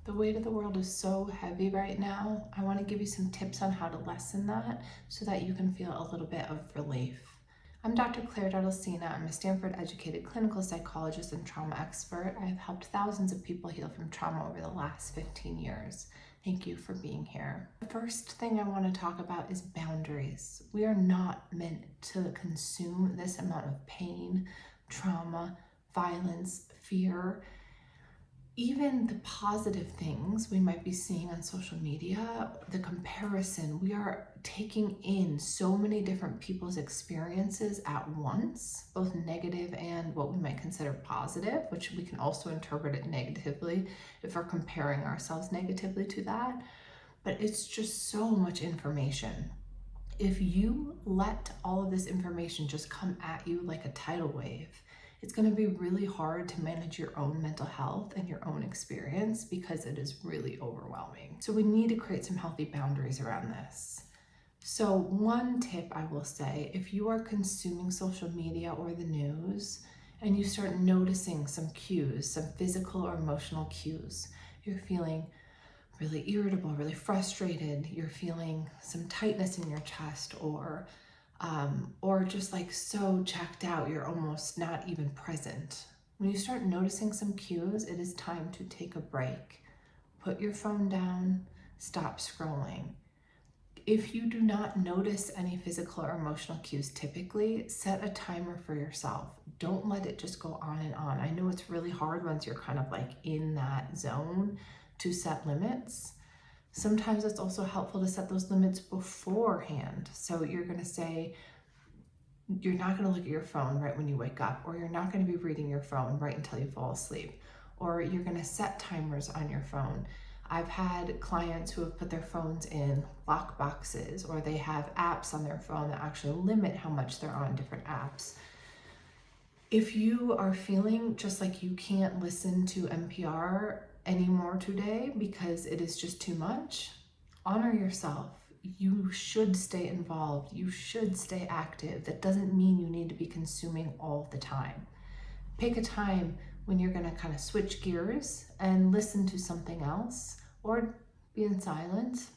The weight of the world is so heavy right now. I want to give you some tips on how to lessen that so that you can feel a little bit of relief. I'm Dr. Dowdle Cina. I'm a Stanford-educated clinical psychologist and trauma expert. I have helped thousands of people heal from trauma over the last 15 years. Thank you for being here. The first thing I want to talk about is boundaries. We are not meant to consume this amount of pain, trauma, violence, fear. Even the positive things we might be seeing on social media, the comparison, we are taking in so many different people's experiences at once, both negative and what we might consider positive, which we can also interpret it negatively if we're comparing ourselves negatively to that. But it's just so much information. If you let all of this information just come at you like a tidal wave, it's going to be really hard to manage your own mental health and your own experience because it is really overwhelming. So we need to create some healthy boundaries around this. So one tip I will say, if you are consuming social media or the news and you start noticing some cues, some physical or emotional cues, you're feeling really irritable, really frustrated, you're feeling some tightness in your chest, or just like so checked out, you're almost not even present. When you start noticing some cues, it is time to take a break. Put your phone down, stop scrolling. If you do not notice any physical or emotional cues typically, set a timer for yourself. Don't let it just go on and on. I know it's really hard once you're kind of like in that zone to set limits. Sometimes it's also helpful to set those limits beforehand. So you're going to say, you're not going to look at your phone right when you wake up, or you're not going to be reading your phone right until you fall asleep, or you're going to set timers on your phone. I've had clients who have put their phones in lock boxes, or they have apps on their phone that actually limit how much they're on different apps. If you are feeling just like you can't listen to NPR anymore today because it is just too much, honor yourself. You should stay involved. You should stay active. That doesn't mean you need to be consuming all the time. Pick a time when you're going to kind of switch gears and listen to something else, or be in silence,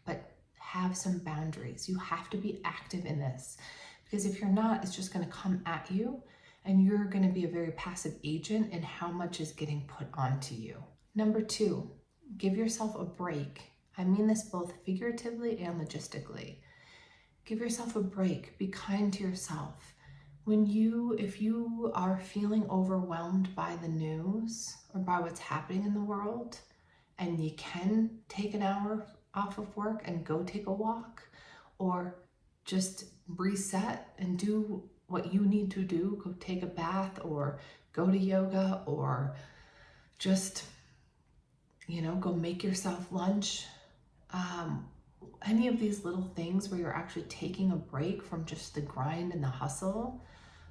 but have some boundaries. You have to be active in this, because if you're not, it's just going to come at you, and you're going to be a very passive agent in how much is getting put onto you. Number 2, give yourself a break. I mean this both figuratively and logistically. Give yourself a break. Be kind to yourself. If you are feeling overwhelmed by the news or by what's happening in the world, and you can take an hour off of work and go take a walk, or just reset and do what you need to do, go take a bath or go to yoga, or just, go make yourself lunch. Any of these little things where you're actually taking a break from just the grind and the hustle.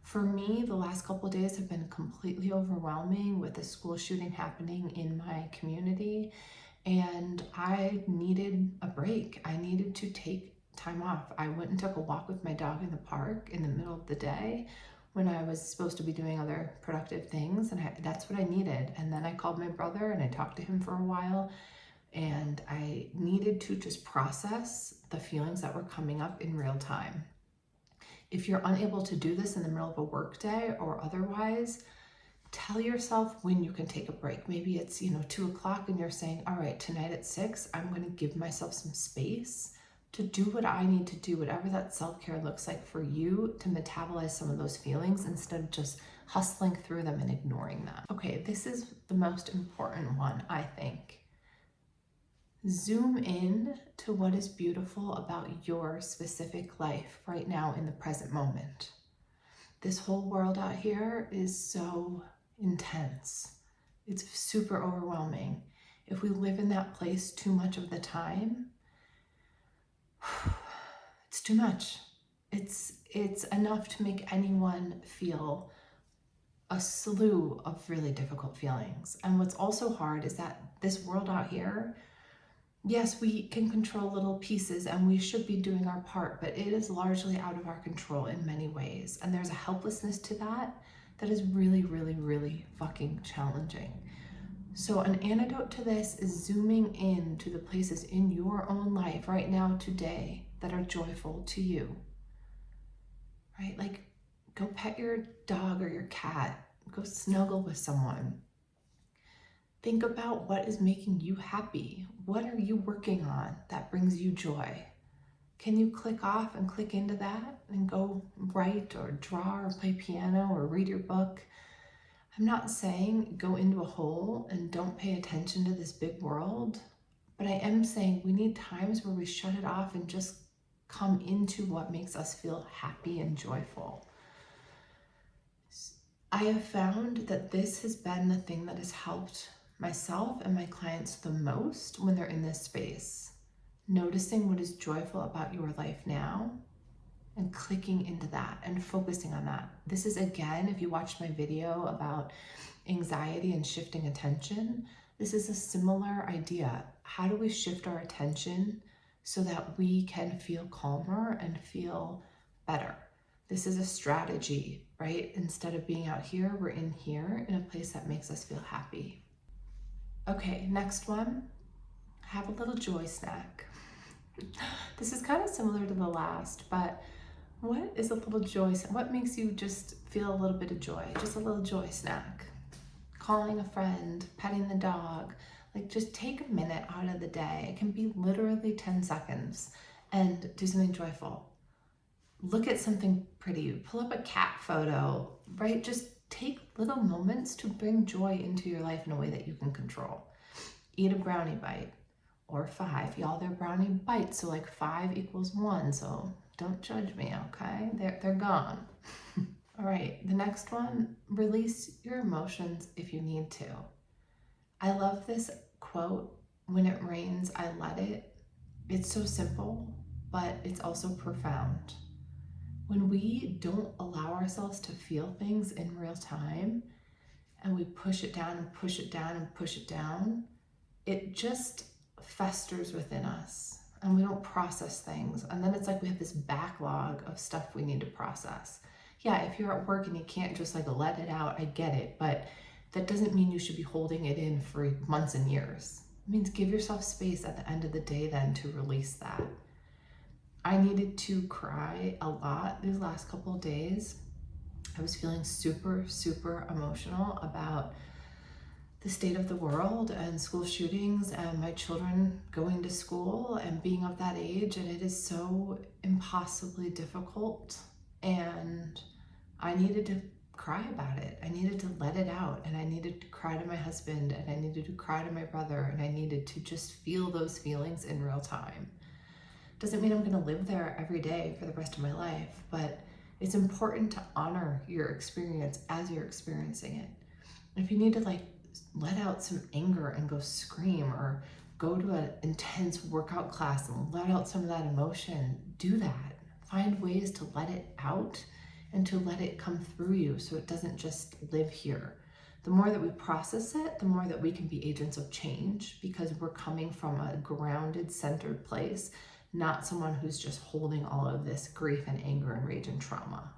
For me, the last couple of days have been completely overwhelming with the school shooting happening in my community, and I needed a break. I needed to take time off. I went and took a walk with my dog in the park in the middle of the day when I was supposed to be doing other productive things, and that's what I needed. And then I called my brother and I talked to him for a while, and I needed to just process the feelings that were coming up in real time. If you're unable to do this in the middle of a work day or otherwise, tell yourself when you can take a break. Maybe it's 2 o'clock and you're saying, all right, tonight at 6, I'm going to give myself some space to do what I need to do, whatever that self-care looks like for you, to metabolize some of those feelings instead of just hustling through them and ignoring them. Okay, this is the most important one, I think. Zoom in to what is beautiful about your specific life right now in the present moment. This whole world out here is so intense. It's super overwhelming. If we live in that place too much of the time, it's too much. It's enough to make anyone feel a slew of really difficult feelings. And what's also hard is that this world out here, yes, we can control little pieces and we should be doing our part, but it is largely out of our control in many ways. And there's a helplessness to that is really, really, really fucking challenging. So an antidote to this is zooming in to the places in your own life right now, today, that are joyful to you, right? Like, go pet your dog or your cat, go snuggle with someone. Think about what is making you happy. What are you working on that brings you joy? Can you click off and click into that and go write or draw or play piano or read your book? I'm not saying go into a hole and don't pay attention to this big world, but I am saying we need times where we shut it off and just come into what makes us feel happy and joyful. I have found that this has been the thing that has helped myself and my clients the most when they're in this space. Noticing what is joyful about your life now and clicking into that and focusing on that. This is, again, if you watched my video about anxiety and shifting attention, this is a similar idea. How do we shift our attention so that we can feel calmer and feel better? This is a strategy, right? Instead of being out here, we're in here in a place that makes us feel happy. Okay, next one, have a little joy snack. This is kind of similar to the last, but what is a little joy? What makes you just feel a little bit of joy? Just a little joy snack. Calling a friend, petting the dog. Like, just take a minute out of the day. It can be literally 10 seconds and do something joyful. Look at something pretty. Pull up a cat photo, right? Just take little moments to bring joy into your life in a way that you can control. Eat a brownie bite or 5. Y'all, they're brownie bites, so like 5 equals 1. So don't judge me, okay? They're gone. All right, the next one, release your emotions if you need to. I love this quote, when it rains, I let it. It's so simple, but it's also profound. When we don't allow ourselves to feel things in real time, and we push it down and push it down and push it down, it just festers within us and we don't process things. And then it's like we have this backlog of stuff we need to process. Yeah, if you're at work and you can't just like let it out, I get it, but that doesn't mean you should be holding it in for months and years. It means give yourself space at the end of the day then to release that. I needed to cry a lot these last couple of days. I was feeling super, super emotional about the state of the world and school shootings and my children going to school and being of that age, and it is so impossibly difficult, and I needed to cry about it. I needed to let it out, and I needed to cry to my husband, and I needed to cry to my brother, and I needed to just feel those feelings in real time. Doesn't mean I'm going to live there every day for the rest of my life, but it's important to honor your experience as you're experiencing it. If you need to like let out some anger and go scream, or go to an intense workout class and let out some of that emotion, do that. Find ways to let it out and to let it come through you so it doesn't just live here. The more that we process it, the more that we can be agents of change, because we're coming from a grounded, centered place, not someone who's just holding all of this grief and anger and rage and trauma.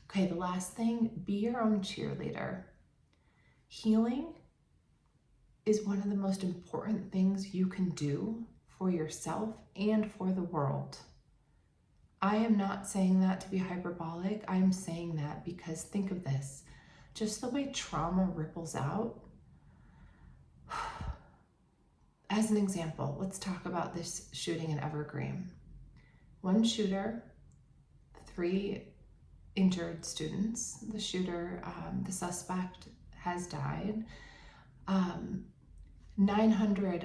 Okay, the last thing, be your own cheerleader. Healing is one of the most important things you can do for yourself and for the world. I am not saying that to be hyperbolic. I'm saying that because think of this, just the way trauma ripples out. As an example, let's talk about this shooting in Evergreen. One shooter, 3 injured students. The shooter, the suspect, has died.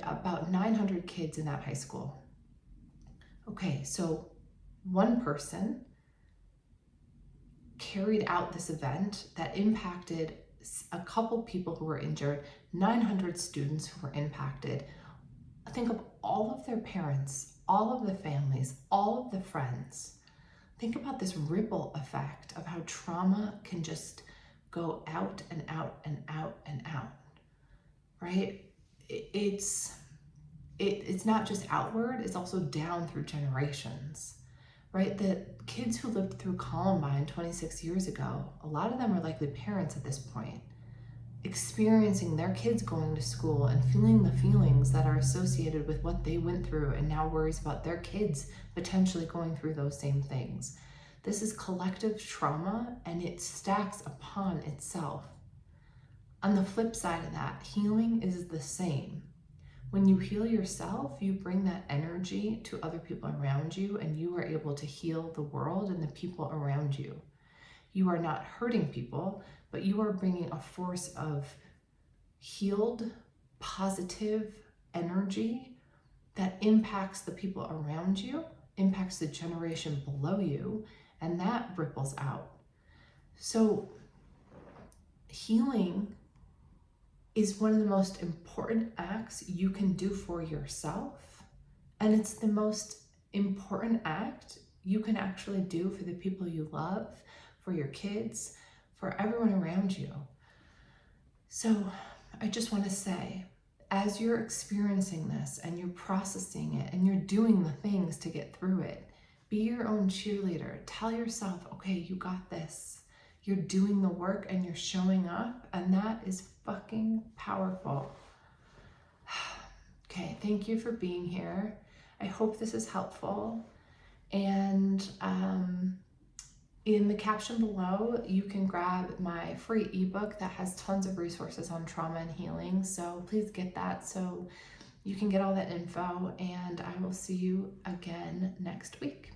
About 900 kids in that high school. Okay, so one person carried out this event that impacted a couple people who were injured, 900 students who were impacted. Think of all of their parents, all of the families, all of the friends. Think about this ripple effect of how trauma can just go out and out and out and out, right? It's not just outward, it's also down through generations, right? The kids who lived through Columbine 26 years ago, a lot of them are likely parents at this point. experiencing their kids going to school and feeling the feelings that are associated with what they went through, and now worries about their kids potentially going through those same things. This is collective trauma, and it stacks upon itself. On the flip side of that, healing is the same. When you heal yourself, you bring that energy to other people around you, and you are able to heal the world and the people around you. You are not hurting people, but you are bringing a force of healed, positive energy that impacts the people around you, impacts the generation below you, and that ripples out. So healing is one of the most important acts you can do for yourself. And it's the most important act you can actually do for the people you love, for your kids, for everyone around you. So I just want to say, as you're experiencing this and you're processing it and you're doing the things to get through it, be your own cheerleader. Tell yourself, okay, you got this. You're doing the work and you're showing up, and that is fucking powerful. Okay, thank you for being here. I hope this is helpful. And in the caption below, you can grab my free ebook that has tons of resources on trauma and healing. So please get that so you can get all that info, and I will see you again next week.